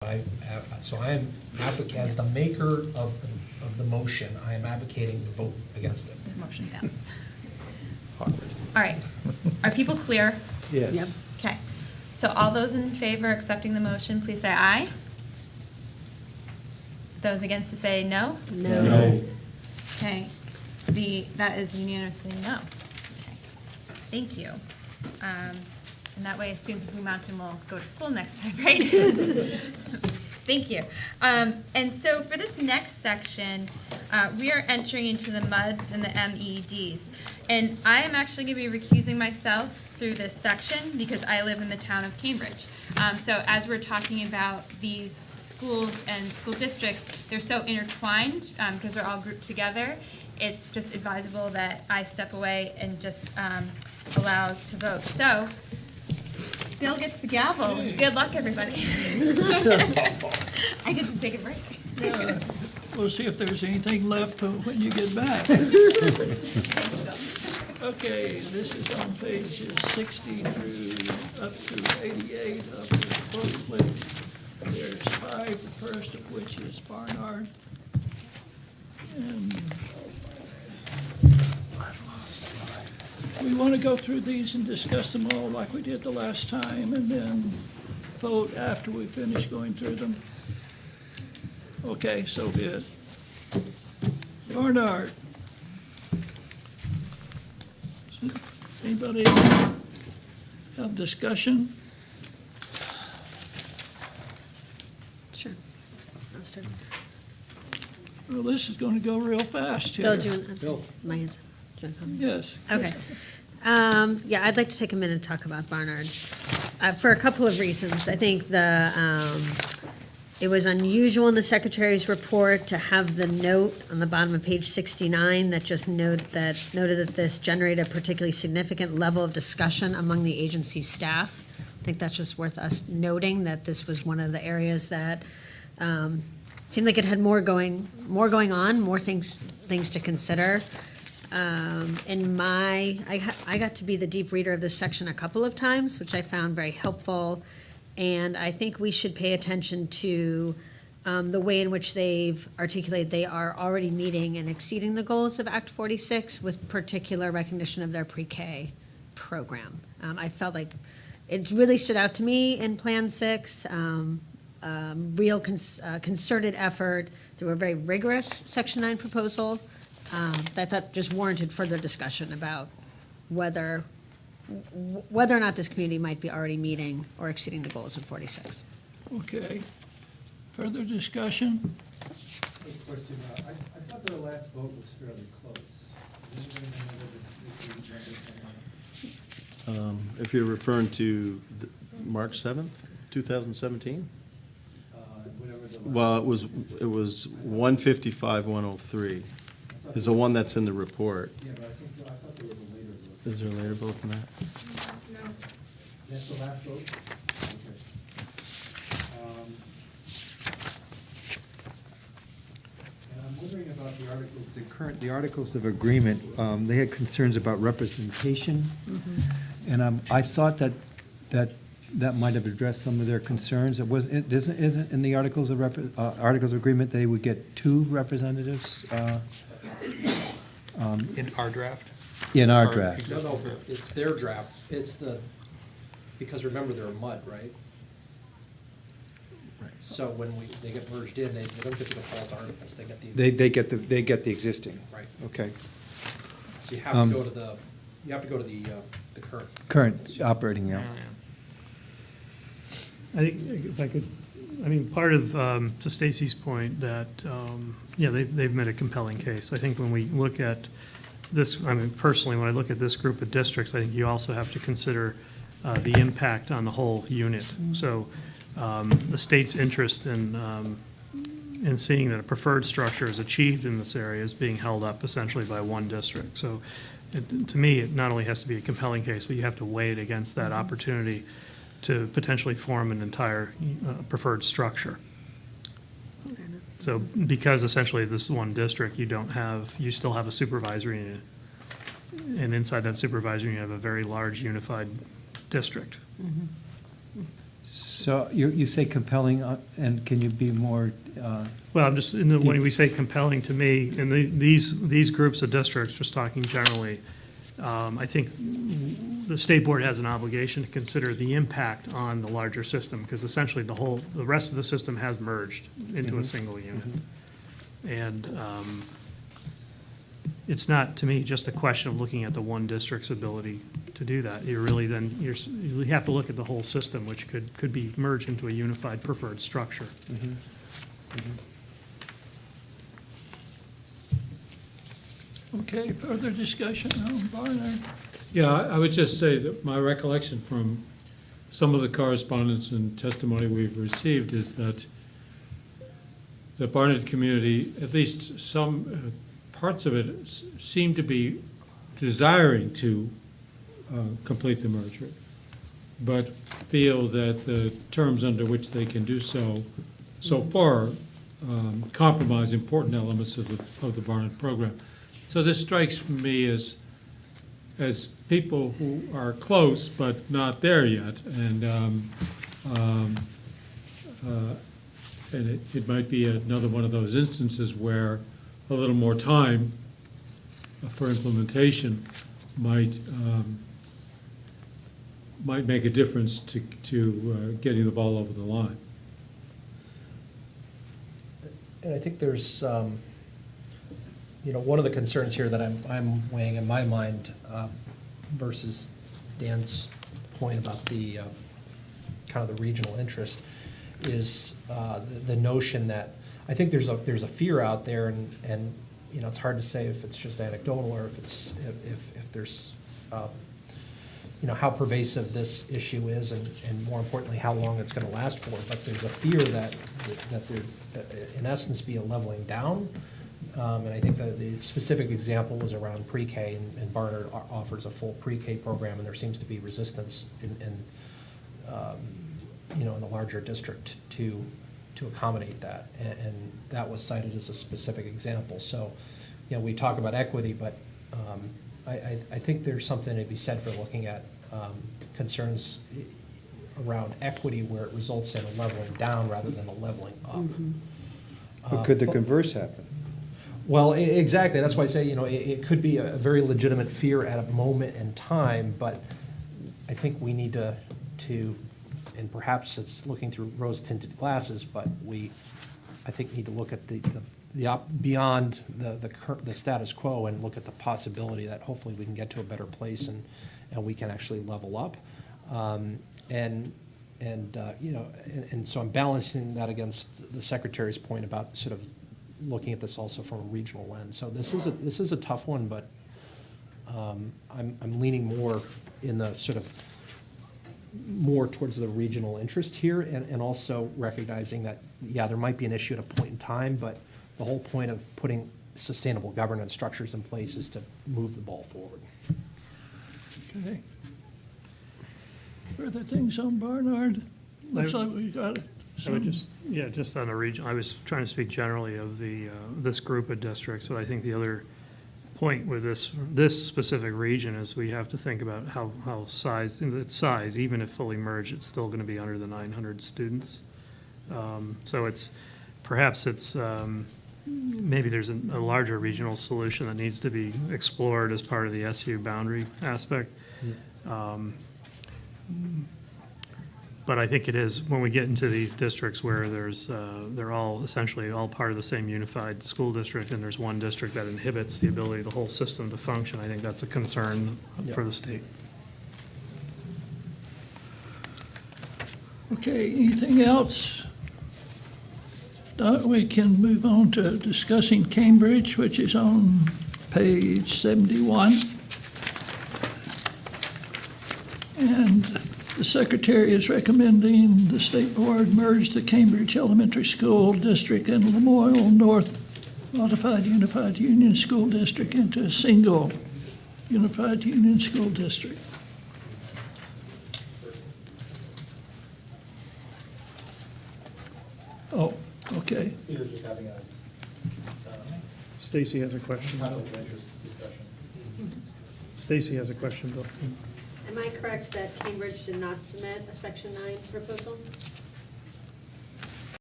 So I am as the maker of the motion, I am advocating to vote against it. The motion down. All right. Are people clear? Yes. Yep. Okay. So all those in favor of accepting the motion, please say aye. Those against to say no? No. Okay. That is unanimously no. Okay. Thank you. And that way, students of Blue Mountain will go to school next time, right? Thank you. And so for this next section, we are entering into the MUDs and the MEDs. And I am actually going to be recusing myself through this section because I live in the town of Cambridge. So as we're talking about these schools and school districts, they're so intertwined because they're all grouped together. It's just advisable that I step away and just allow to vote. So Bill gets the gavel. Good luck, everybody. I get to take a break. Yeah, we'll see if there's anything left when you get back. Okay, this is on pages 60 through up to 88 of the booklet. There's 5, the first of which is Barnard. And we want to go through these and discuss them all like we did the last time, and then vote after we finish going through them. Okay, so be it. Barnard. Anybody have discussion? Sure. I'll start. Well, this is going to go real fast here. Bill, do you want my answer? Do you want to comment? Yes. Okay. Yeah, I'd like to take a minute to talk about Barnard for a couple of reasons. I think it was unusual in the secretary's report to have the note on the bottom of page 69 that just noted that this generated a particularly significant level of discussion among the agency's staff. I think that's just worth us noting that this was one of the areas that seemed like it had more going on, more things to consider. I got to be the deep reader of this section a couple of times, which I found very helpful. And I think we should pay attention to the way in which they've articulated they are already meeting and exceeding the goals of Act 46 with particular recognition of their pre-K program. I felt like it really stood out to me in Plan 6, real concerted effort through a very rigorous Section 9 proposal that just warranted further discussion about whether or not this community might be already meeting or exceeding the goals of 46. Okay. Further discussion? Quick question, I thought their last vote was fairly close. Does anybody know what If you're referring to March 7th, 2017? whatever the last? Well, it was 155, 103 is the one that's in the report. Yeah, but I thought there was a later vote. Is there a later vote than that? That's the last vote? Okay. And I'm wondering about the articles, the articles of agreement, they had concerns about representation. And I thought that might have addressed some of their concerns. Isn't in the articles of agreement, they would get 2 representatives? In our draft? In our Or draft. existing draft? It's their draft. Because remember, they're a MUD, right? So when they get merged in, they don't get the default articles, they get the. They get the existing. Right. Okay. So you have to go to the current. Current operating, yeah. I think, if I could, part of, to Stacy's point, that, they've made a compelling case. I think when we look at this, personally, when I look at this group of districts, I think you also have to consider the impact on the whole unit. So the state's interest in seeing that a preferred structure is achieved in this area is being held up essentially by one district. So to me, it not only has to be a compelling case, but you have to weigh it against that opportunity to potentially form an entire preferred structure. So because essentially this is one district, you still have a supervisory unit. And inside that supervisory unit, you have a very large unified district. So you say compelling, and can you be more, Well, I'm just, when we say compelling to me, and these groups of districts, just talking generally, I think the state board has an obligation to consider the impact on the larger system, because essentially the rest of the system has merged into a single unit. And it's not, to me, just a question of looking at the one district's ability to do that. You really then, you have to look at the whole system, which could be merged into a unified preferred structure. Okay, further discussion on Barnard? Yeah, I would just say that my recollection from some of the correspondence and testimony we've received is that the Barnard community, at least some parts of it, seem to be desiring to complete the merger, but feel that the terms under which they can do so far compromise important elements of the Barnard program. So this strikes me as people who are close but not there yet, and it might be another one of those instances where a little more time for implementation might make a difference to getting the ball over the line. And I think there's, one of the concerns here that I'm weighing in my mind versus Dan's point about the kind of the regional interest is the notion that I think there's a fear out there, and it's hard to say if it's just anecdotal or if there's how pervasive this issue is, and more importantly, how long it's going to last for. But there's a fear that there, in essence, be a leveling down. And I think that the specific example was around pre-K, and Barnard offers a full pre-K program, and there seems to be resistance in the larger district to accommodate that. And that was cited as a specific example. So, we talk about equity, but I think there's something to be said for looking at concerns around equity where it results in a leveling down rather than a leveling up. but could the converse happen? Well, exactly. That's why I say, it could be a very legitimate fear at a moment in time, but I think we need to, and perhaps it's looking through rose-tinted glasses, but I think, need to look at beyond the status quo and look at the possibility that hopefully we can get to a better place and we can actually level up. And so I'm balancing that against the Secretary's point about sort of looking at this also from a regional lens. So this is a tough one, but I'm leaning more in the sort of more towards the regional interest here, and also recognizing that, there might be an issue at a point in time, but the whole point of putting sustainable governance structures in place is to move the ball forward. Okay. Further things on Barnard? Looks like we got I would just on the region, I was trying to speak generally of this group of districts, but I think the other point with this specific region is we have to think about how its size, even if fully merged, it's still going to be under the 900 students. So perhaps maybe there's a larger regional solution that needs to be explored as part of the SU boundary aspect. But I think it is, when we get into these districts where they're all essentially all part of the same unified school district, and there's one district that inhibits the ability of the whole system to function, I think that's a concern for the state. Okay, anything else? We can move on to discussing Cambridge, which is on page 71. And the Secretary is recommending the State Board merge the Cambridge Elementary School District and Lamoille North Modified Unified Union School District into a single Unified Union School District. Oh, okay. Peter's just having a Stacy has a question. conflict of interest discussion. Stacy has a question, Bill. Am I correct that Cambridge did not submit a Section 9 proposal?